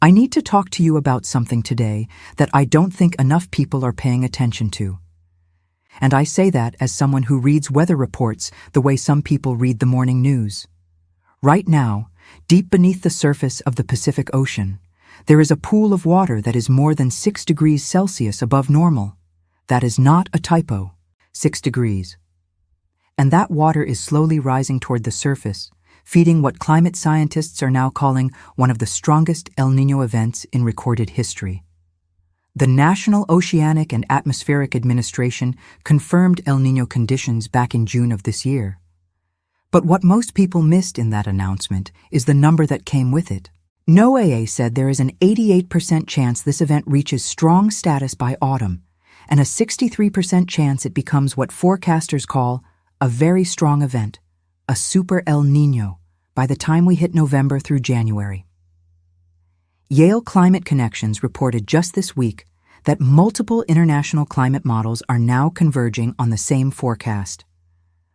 I need to talk to you about something today that I don't think enough people are paying attention to. And I say that as someone who reads weather reports the way some people read the morning news. Right now, deep beneath the surface of the Pacific Ocean, there is a pool of water that is more than 6 degrees Celsius above normal. That is not a typo. 6 degrees. And that water is slowly rising toward the surface, feeding what climate scientists are now calling one of the strongest El Niño events in recorded history. The National Oceanic and Atmospheric Administration confirmed El Niño conditions back in June of this year. But what most people missed in that announcement is the number that came with it. NOAA said there is an 88% chance this event reaches strong status by autumn, and a 63% chance it becomes what forecasters call a very strong event, a super El Niño, by the time we hit November through January. Yale Climate Connections reported just this week that multiple international climate models are now converging on the same forecast.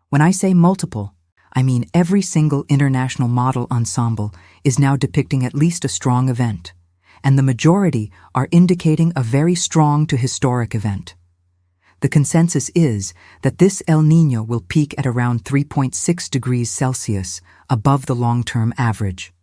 When I say multiple, I mean every single international model ensemble is now depicting at least a strong event, and the majority are indicating a very strong to historic event. The consensus is that this El Niño will peak at around 3.6 degrees Celsius above the long-term average.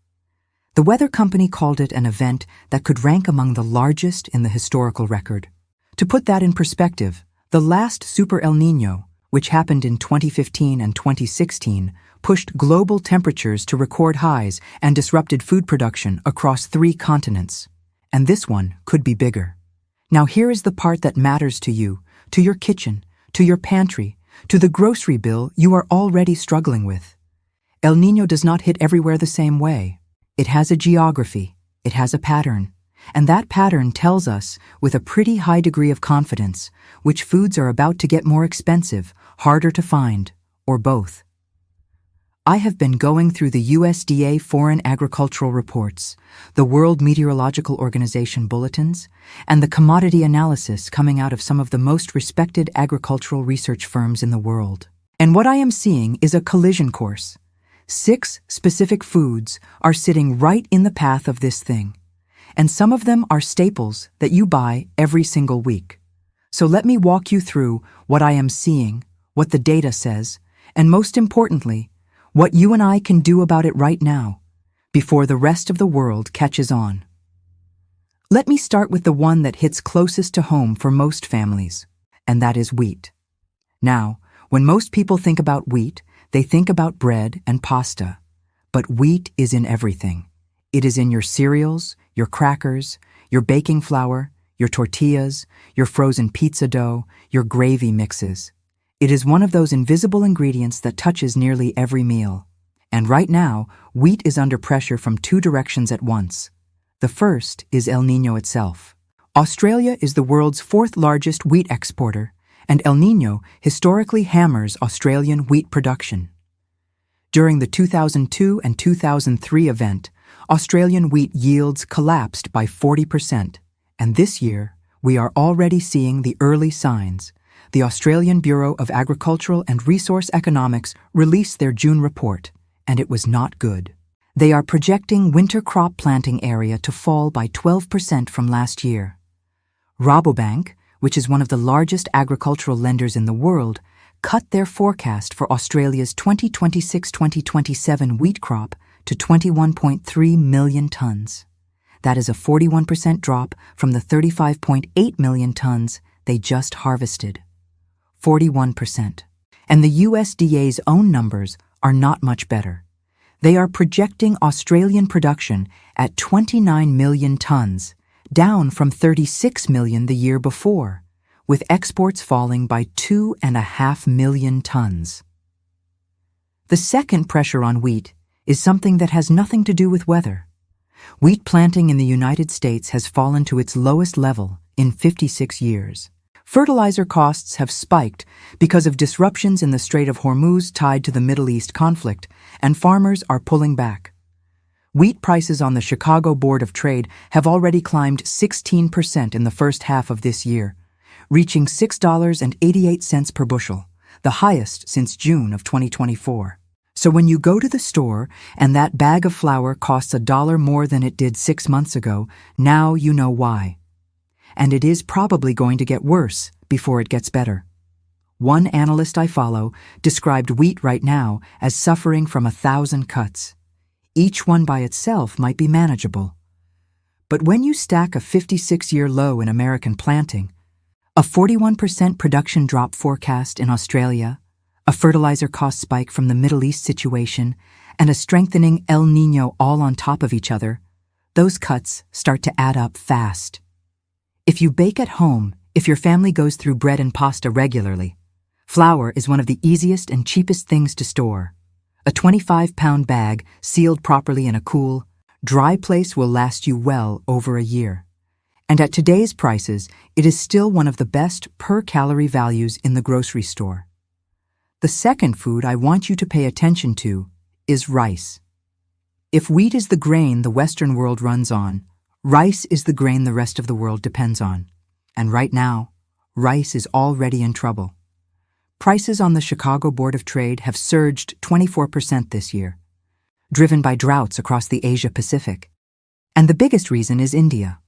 The weather company called it an event that could rank among the largest in the historical record. To put that in perspective, the last Super El Niño, which happened in 2015 and 2016, pushed global temperatures to record highs and disrupted food production across 3 continents. And this one could be bigger. Now here is the part that matters to you, to your kitchen, to your pantry, to the grocery bill you are already struggling with. El Niño does not hit everywhere the same way. It has a geography, it has a pattern, and that pattern tells us, with a pretty high degree of confidence, which foods are about to get more expensive, harder to find, or both. I have been going through the USDA Foreign Agricultural Reports, the World Meteorological Organization bulletins, and the commodity analysis coming out of some of the most respected agricultural research firms in the world. And what I am seeing is a collision course. 6 specific foods are sitting right in the path of this thing, and some of them are staples that you buy every single week. So let me walk you through what I am seeing, what the data says, and most importantly, what you and I can do about it right now, before the rest of the world catches on. Let me start with the one that hits closest to home for most families, and that is wheat. Now, when most people think about wheat, they think about bread and pasta. But wheat is in everything. It is in your cereals, your crackers, your baking flour, your tortillas, your frozen pizza dough, your gravy mixes. It is one of those invisible ingredients that touches nearly every meal. And right now, wheat is under pressure from 2 directions at once. The first is El Niño itself. Australia is the world's 4th largest wheat exporter, and El Niño historically hammers Australian wheat production. During the 2002 and 2003 event, Australian wheat yields collapsed by 40%, and this year, we are already seeing the early signs. The Australian Bureau of Agricultural and Resource Economics released their June report, and it was not good. They are projecting winter crop planting area to fall by 12% from last year. Rabobank, which is one of the largest agricultural lenders in the world, cut their forecast for Australia's 2026-2027 wheat crop to 21.3 million tons. That is a 41% drop from the 35.8 million tons they just harvested. 41%. And the USDA's own numbers are not much better. They are projecting Australian production at 29 million tons, down from 36 million the year before, with exports falling by 2.5 million tons. The second pressure on wheat is something that has nothing to do with weather. Wheat planting in the United States has fallen to its lowest level in 56 years. Fertilizer costs have spiked because of disruptions in the Strait of Hormuz tied to the Middle East conflict, and farmers are pulling back. Wheat prices on the Chicago Board of Trade have already climbed 16% in the first half of this year, reaching $6.88 per bushel, the highest since June of 2024. So when you go to the store and that bag of flour costs $1 more than it did 6 months ago, now you know why. And it is probably going to get worse before it gets better. One analyst I follow described wheat right now as suffering from 1,000 cuts. Each one by itself might be manageable. But when you stack a 56-year low in American planting, a 41% production drop forecast in Australia, a fertilizer cost spike from the Middle East situation, and a strengthening El Niño all on top of each other, those cuts start to add up fast. If you bake at home, if your family goes through bread and pasta regularly, flour is one of the easiest and cheapest things to store. A 25-pound bag sealed properly in a cool, dry place will last you well over a year. And at today's prices, it is still one of the best per-calorie values in the grocery store. The second food I want you to pay attention to is rice. If wheat is the grain the Western world runs on, rice is the grain the rest of the world depends on. And right now, rice is already in trouble. Prices on the Chicago Board of Trade have surged 24% this year, driven by droughts across the Asia-Pacific. And the biggest reason is India.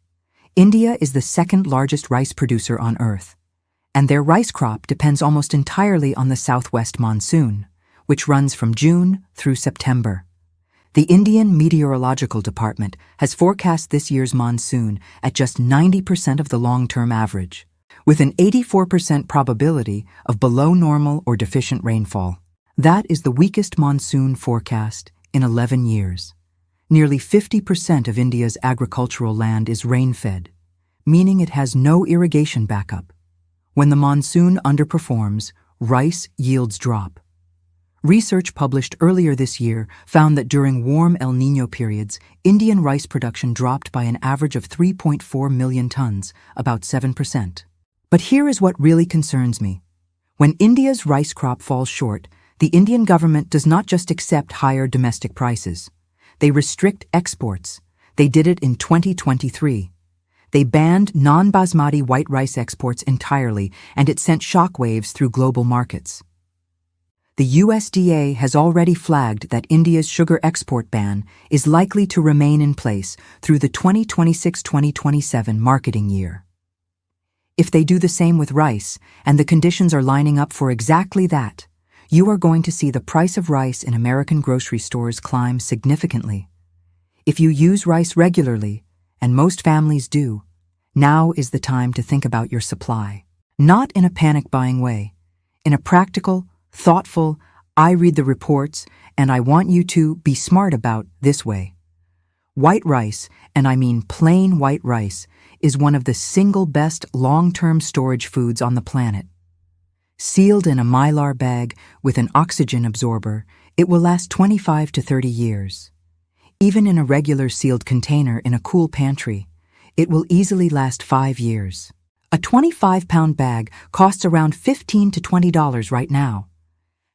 India is the second largest rice producer on Earth, and their rice crop depends almost entirely on the southwest monsoon, which runs from June through September. The Indian Meteorological Department has forecast this year's monsoon at just 90% of the long-term average, with an 84% probability of below normal or deficient rainfall. That is the weakest monsoon forecast in 11 years. Nearly 50% of India's agricultural land is rain-fed, meaning it has no irrigation backup. When the monsoon underperforms, rice yields drop. Research published earlier this year found that during warm El Niño periods, Indian rice production dropped by an average of 3.4 million tons, about 7%. But here is what really concerns me. When India's rice crop falls short, the Indian government does not just accept higher domestic prices. They restrict exports. They did it in 2023. They banned non-basmati white rice exports entirely, and it sent shockwaves through global markets. The USDA has already flagged that India's sugar export ban is likely to remain in place through the 2026-2027 marketing year. If they do the same with rice, and the conditions are lining up for exactly that, you are going to see the price of rice in American grocery stores climb significantly. If you use rice regularly, and most families do, now is the time to think about your supply. Not in a panic-buying way, in a practical, thoughtful, I read the reports and I want you to be smart about this way. White rice, and I mean plain white rice, is one of the single best long-term storage foods on the planet. Sealed in a mylar bag with an oxygen absorber, it will last 25 to 30 years. Even in a regular sealed container in a cool pantry, it will easily last 5 years. A 25-pound bag costs around $15 to $20 right now.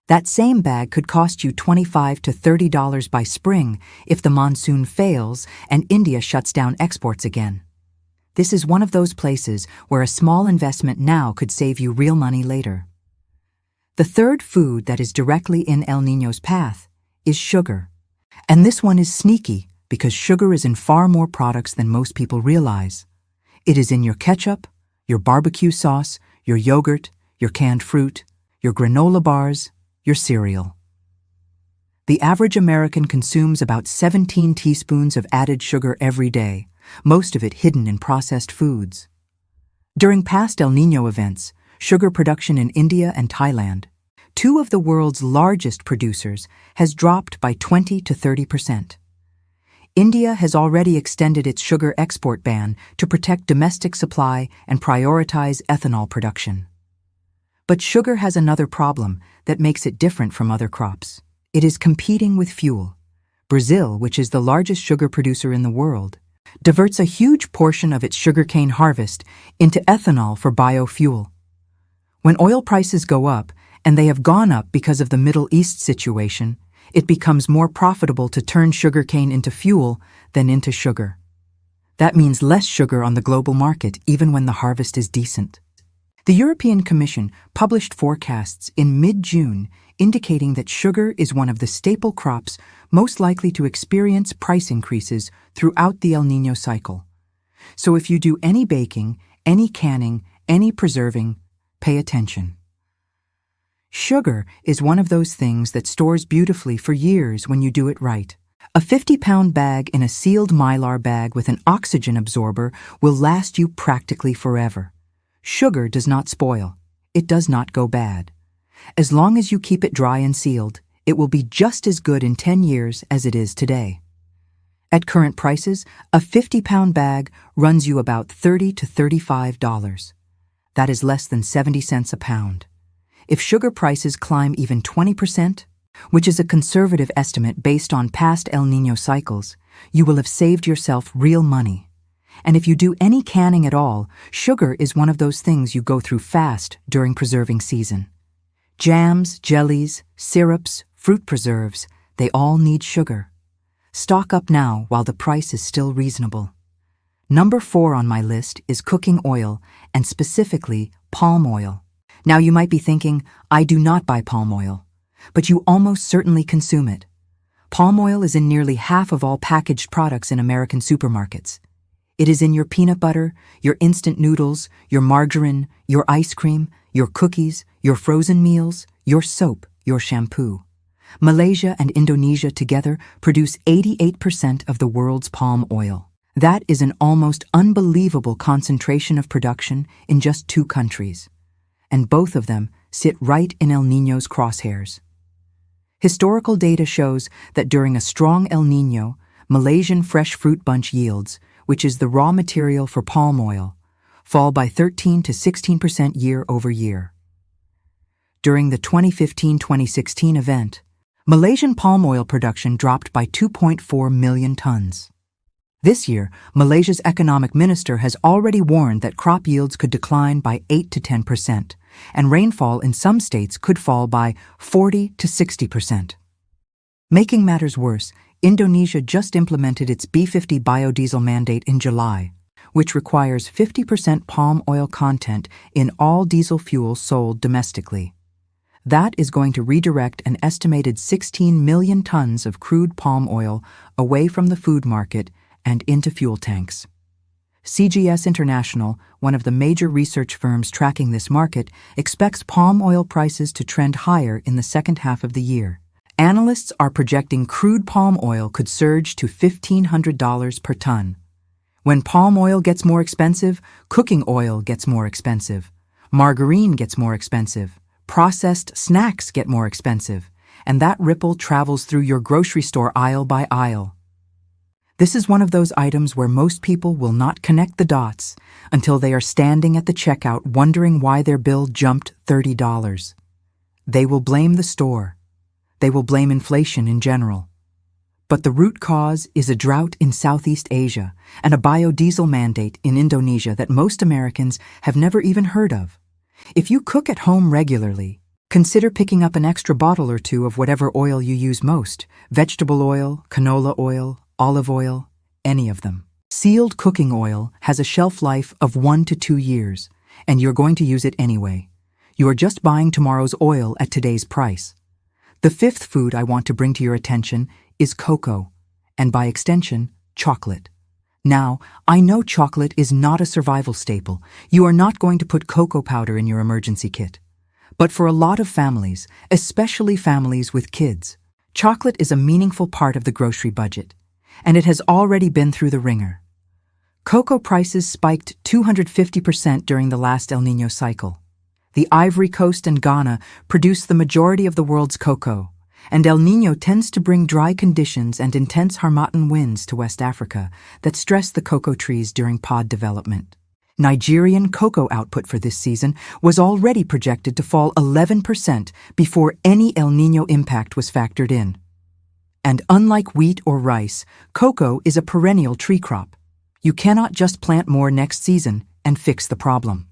That same bag could cost you $25 to $30 by spring if the monsoon fails and India shuts down exports again. This is one of those places where a small investment now could save you real money later. The third food that is directly in El Niño's path is sugar. And this one is sneaky because sugar is in far more products than most people realize. It is in your ketchup, your barbecue sauce, your yogurt, your canned fruit, your granola bars, your cereal. The average American consumes about 17 teaspoons of added sugar every day, most of it hidden in processed foods. During past El Niño events, sugar production in India and Thailand, two of the world's largest producers, has dropped by 20 to 30%. India has already extended its sugar export ban to protect domestic supply and prioritize ethanol production. But sugar has another problem that makes it different from other crops. It is competing with fuel. Brazil, which is the largest sugar producer in the world, diverts a huge portion of its sugarcane harvest into ethanol for biofuel. When oil prices go up, and they have gone up because of the Middle East situation, it becomes more profitable to turn sugarcane into fuel than into sugar. That means less sugar on the global market even when the harvest is decent. The European Commission published forecasts in mid-June indicating that sugar is one of the staple crops most likely to experience price increases throughout the El Niño cycle. So if you do any baking, any canning, any preserving, pay attention. Sugar is one of those things that stores beautifully for years when you do it right. A 50-pound bag in a sealed Mylar bag with an oxygen absorber will last you practically forever. Sugar does not spoil. It does not go bad. As long as you keep it dry and sealed, it will be just as good in 10 years as it is today. At current prices, a 50-pound bag runs you about $30 to $35. That is less than 70 cents a pound. If sugar prices climb even 20%, which is a conservative estimate based on past El Niño cycles, you will have saved yourself real money. And if you do any canning at all, sugar is one of those things you go through fast during preserving season. Jams, jellies, syrups, fruit preserves, they all need sugar. Stock up now while the price is still reasonable. Number 4 on my list is cooking oil, and specifically palm oil. Now you might be thinking, I do not buy palm oil, but you almost certainly consume it. Palm oil is in nearly half of all packaged products in American supermarkets. It is in your peanut butter, your instant noodles, your margarine, your ice cream, your cookies, your frozen meals, your soap, your shampoo. Malaysia and Indonesia together produce 88% of the world's palm oil. That is an almost unbelievable concentration of production in just 2 countries. And both of them sit right in El Niño's crosshairs. Historical data shows that during a strong El Niño, Malaysian fresh fruit bunch yields, which is the raw material for palm oil, fall by 13 to 16% year over year. During the 2015-2016 event, Malaysian palm oil production dropped by 2.4 million tons. This year, Malaysia's economic minister has already warned that crop yields could decline by 8 to 10%, and rainfall in some states could fall by 40 to 60%. Making matters worse, Indonesia just implemented its B50 biodiesel mandate in July, which requires 50% palm oil content in all diesel fuel sold domestically. That is going to redirect an estimated 16 million tons of crude palm oil away from the food market and into fuel tanks. CGS International, one of the major research firms tracking this market, expects palm oil prices to trend higher in the second half of the year. Analysts are projecting crude palm oil could surge to $1,500 per ton. When palm oil gets more expensive, cooking oil gets more expensive, margarine gets more expensive, processed snacks get more expensive, and that ripple travels through your grocery store aisle by aisle. This is one of those items where most people will not connect the dots until they are standing at the checkout wondering why their bill jumped $30. They will blame the store. They will blame inflation in general. But the root cause is a drought in Southeast Asia and a biodiesel mandate in Indonesia that most Americans have never even heard of. If you cook at home regularly, consider picking up an extra bottle or 2 of whatever oil you use most: vegetable oil, canola oil, olive oil, any of them. Sealed cooking oil has a shelf life of 1 to 2 years, and you're going to use it anyway. You are just buying tomorrow's oil at today's price. The 5th food I want to bring to your attention is cocoa, and by extension, chocolate. Now, I know chocolate is not a survival staple. You are not going to put cocoa powder in your emergency kit. But for a lot of families, especially families with kids, chocolate is a meaningful part of the grocery budget, and it has already been through the ringer. Cocoa prices spiked 250% during the last El Niño cycle. The Ivory Coast and Ghana produce the majority of the world's cocoa, and El Niño tends to bring dry conditions and intense harmattan winds to West Africa that stress the cocoa trees during pod development. Nigerian cocoa output for this season was already projected to fall 11% before any El Niño impact was factored in. And unlike wheat or rice, cocoa is a perennial tree crop. You cannot just plant more next season and fix the problem.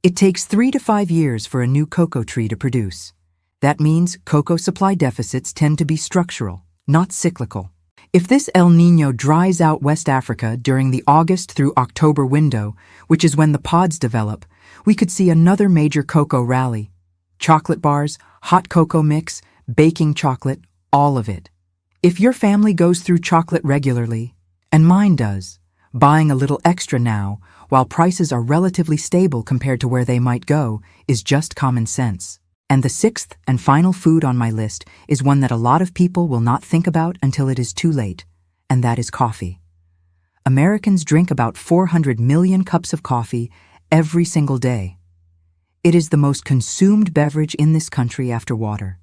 It takes 3 to 5 years for a new cocoa tree to produce. That means cocoa supply deficits tend to be structural, not cyclical. If this El Niño dries out West Africa during the August through October window, which is when the pods develop, we could see another major cocoa rally. Chocolate bars, hot cocoa mix, baking chocolate, all of it. If your family goes through chocolate regularly, and mine does, buying a little extra now, while prices are relatively stable compared to where they might go, is just common sense. And the sixth and final food on my list is one that a lot of people will not think about until it is too late, and that is coffee. Americans drink about 400 million cups of coffee every single day. It is the most consumed beverage in this country after water,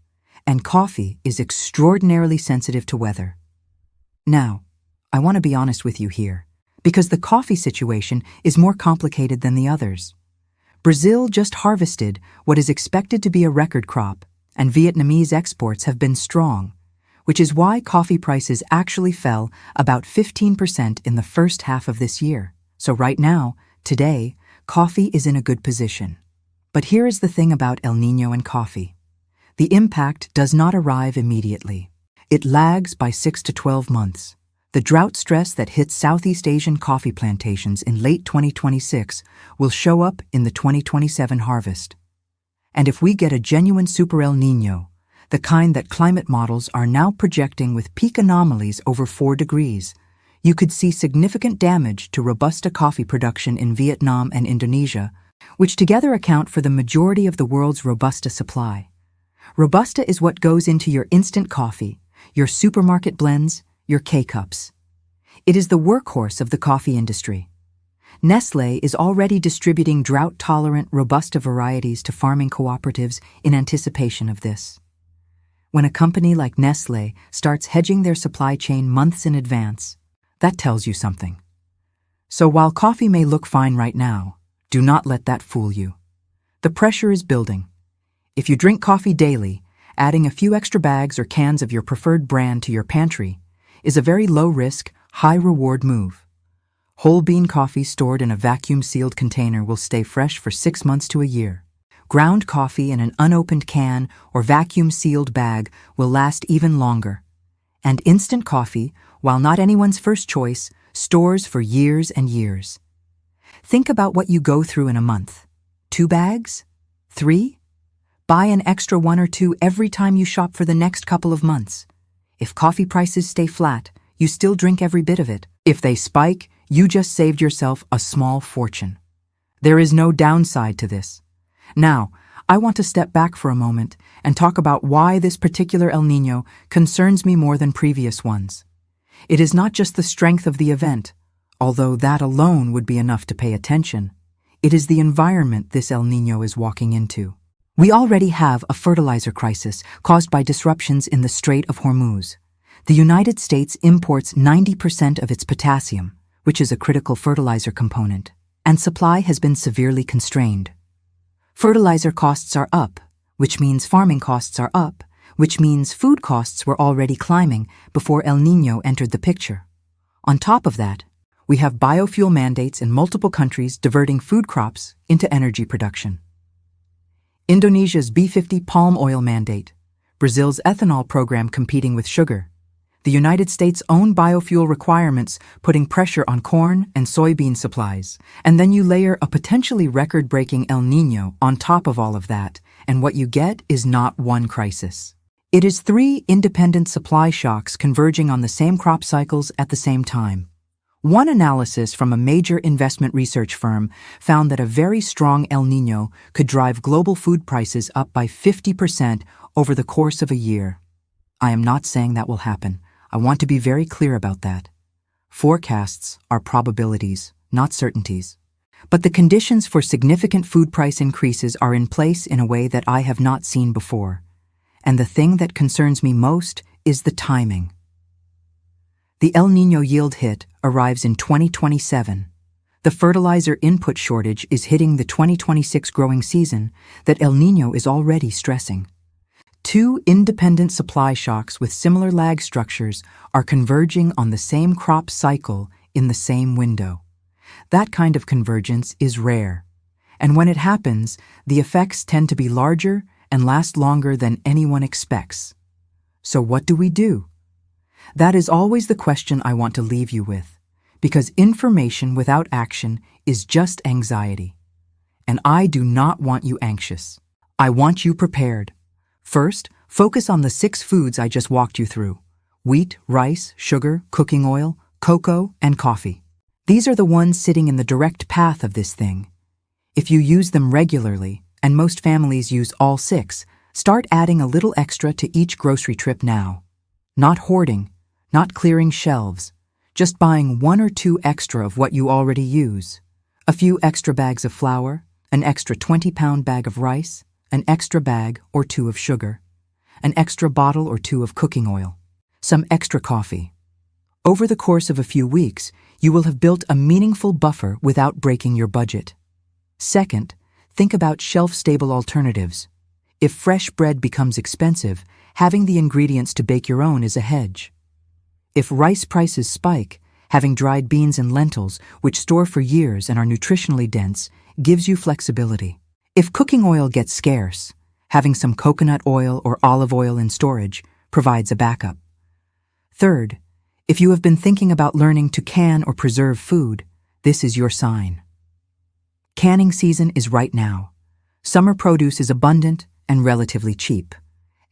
and coffee is extraordinarily sensitive to weather. Now, I want to be honest with you here, because the coffee situation is more complicated than the others. Brazil just harvested what is expected to be a record crop, and Vietnamese exports have been strong, which is why coffee prices actually fell about 15% in the first half of this year. So right now, today, coffee is in a good position. But here is the thing about El Niño and coffee. The impact does not arrive immediately. It lags by 6 to 12 months. The drought stress that hits Southeast Asian coffee plantations in late 2026 will show up in the 2027 harvest. And if we get a genuine super El Niño, the kind that climate models are now projecting with peak anomalies over 4 degrees, you could see significant damage to Robusta coffee production in Vietnam and Indonesia, which together account for the majority of the world's Robusta supply. Robusta is what goes into your instant coffee, your supermarket blends, your K-cups. It is the workhorse of the coffee industry. Nestlé is already distributing drought-tolerant Robusta varieties to farming cooperatives in anticipation of this. When a company like Nestlé starts hedging their supply chain months in advance, that tells you something. So while coffee may look fine right now, do not let that fool you. The pressure is building. If you drink coffee daily, adding a few extra bags or cans of your preferred brand to your pantry is a very low-risk, high-reward move. Whole bean coffee stored in a vacuum-sealed container will stay fresh for 6 months to a year. Ground coffee in an unopened can or vacuum-sealed bag will last even longer. And instant coffee, while not anyone's first choice, stores for years and years. Think about what you go through in a month. 2 bags? 3? Buy an extra 1 or 2 every time you shop for the next couple of months. If coffee prices stay flat, you still drink every bit of it. If they spike, you just saved yourself a small fortune. There is no downside to this. Now, I want to step back for a moment and talk about why this particular El Niño concerns me more than previous ones. It is not just the strength of the event, although that alone would be enough to pay attention. It is the environment this El Niño is walking into. We already have a fertilizer crisis caused by disruptions in the Strait of Hormuz. The United States imports 90% of its potassium, which is a critical fertilizer component, and supply has been severely constrained. Fertilizer costs are up, which means farming costs are up, which means food costs were already climbing before El Niño entered the picture. On top of that, we have biofuel mandates in multiple countries diverting food crops into energy production. Indonesia's B50 palm oil mandate, Brazil's ethanol program competing with sugar, the United States' own biofuel requirements putting pressure on corn and soybean supplies, and then you layer a potentially record-breaking El Niño on top of all of that, and what you get is not one crisis. It is 3 independent supply shocks converging on the same crop cycles at the same time. One analysis from a major investment research firm found that a very strong El Niño could drive global food prices up by 50% over the course of a year. I am not saying that will happen. I want to be very clear about that. Forecasts are probabilities, not certainties. But the conditions for significant food price increases are in place in a way that I have not seen before. And the thing that concerns me most is the timing. The El Niño yield hit arrives in 2027. The fertilizer input shortage is hitting the 2026 growing season that El Niño is already stressing. 2 independent supply shocks with similar lag structures are converging on the same crop cycle in the same window. That kind of convergence is rare. And when it happens, the effects tend to be larger and last longer than anyone expects. So what do we do? That is always the question I want to leave you with, because information without action is just anxiety. And I do not want you anxious. I want you prepared. First, focus on the 6 foods I just walked you through: wheat, rice, sugar, cooking oil, cocoa, and coffee. These are the ones sitting in the direct path of this thing. If you use them regularly, and most families use all 6, start adding a little extra to each grocery trip now. Not hoarding, not clearing shelves, just buying 1 or 2 extra of what you already use. A few extra bags of flour, an extra 20-pound bag of rice, an extra bag or 2 of sugar, an extra bottle or 2 of cooking oil, some extra coffee. Over the course of a few weeks, you will have built a meaningful buffer without breaking your budget. Second, think about shelf-stable alternatives. If fresh bread becomes expensive, having the ingredients to bake your own is a hedge. If rice prices spike, having dried beans and lentils, which store for years and are nutritionally dense, gives you flexibility. If cooking oil gets scarce, having some coconut oil or olive oil in storage provides a backup. Third, if you have been thinking about learning to can or preserve food, this is your sign. Canning season is right now. Summer produce is abundant and relatively cheap.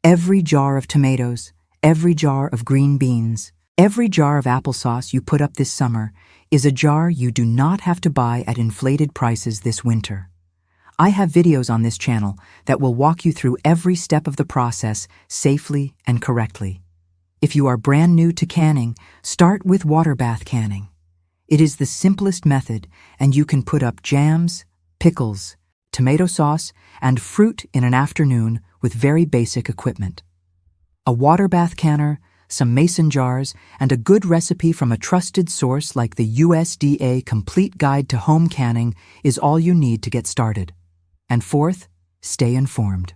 Every jar of tomatoes, every jar of green beans, every jar of applesauce you put up this summer is a jar you do not have to buy at inflated prices this winter. I have videos on this channel that will walk you through every step of the process safely and correctly. If you are brand new to canning, start with water bath canning. It is the simplest method, and you can put up jams, pickles, tomato sauce, and fruit in an afternoon with very basic equipment. A water bath canner, some mason jars, and a good recipe from a trusted source like the USDA Complete Guide to Home Canning is all you need to get started. And fourth, stay informed.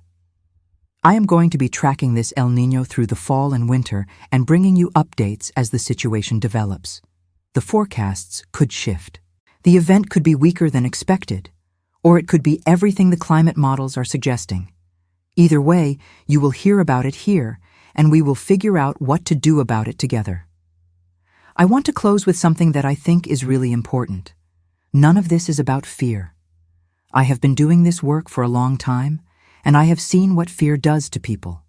I am going to be tracking this El Niño through the fall and winter and bringing you updates as the situation develops. The forecasts could shift. The event could be weaker than expected, or it could be everything the climate models are suggesting. Either way, you will hear about it here, and we will figure out what to do about it together. I want to close with something that I think is really important. None of this is about fear. I have been doing this work for a long time, and I have seen what fear does to people.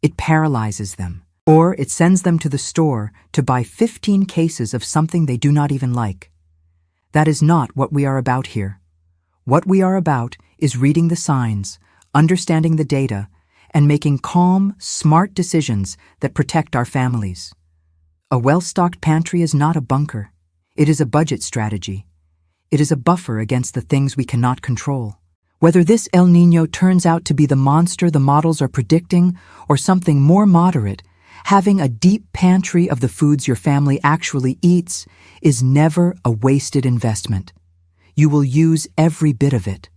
It paralyzes them, or it sends them to the store to buy 15 cases of something they do not even like. That is not what we are about here. What we are about is reading the signs, understanding the data, and making calm, smart decisions that protect our families. A well-stocked pantry is not a bunker. It is a budget strategy. It is a buffer against the things we cannot control. Whether this El Niño turns out to be the monster the models are predicting or something more moderate, having a deep pantry of the foods your family actually eats is never a wasted investment. You will use every bit of it.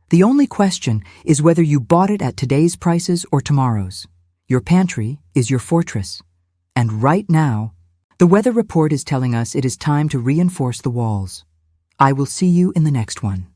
The only question is whether you bought it at today's prices or tomorrow's. Your pantry is your fortress. And right now, the weather report is telling us it is time to reinforce the walls. I will see you in the next one.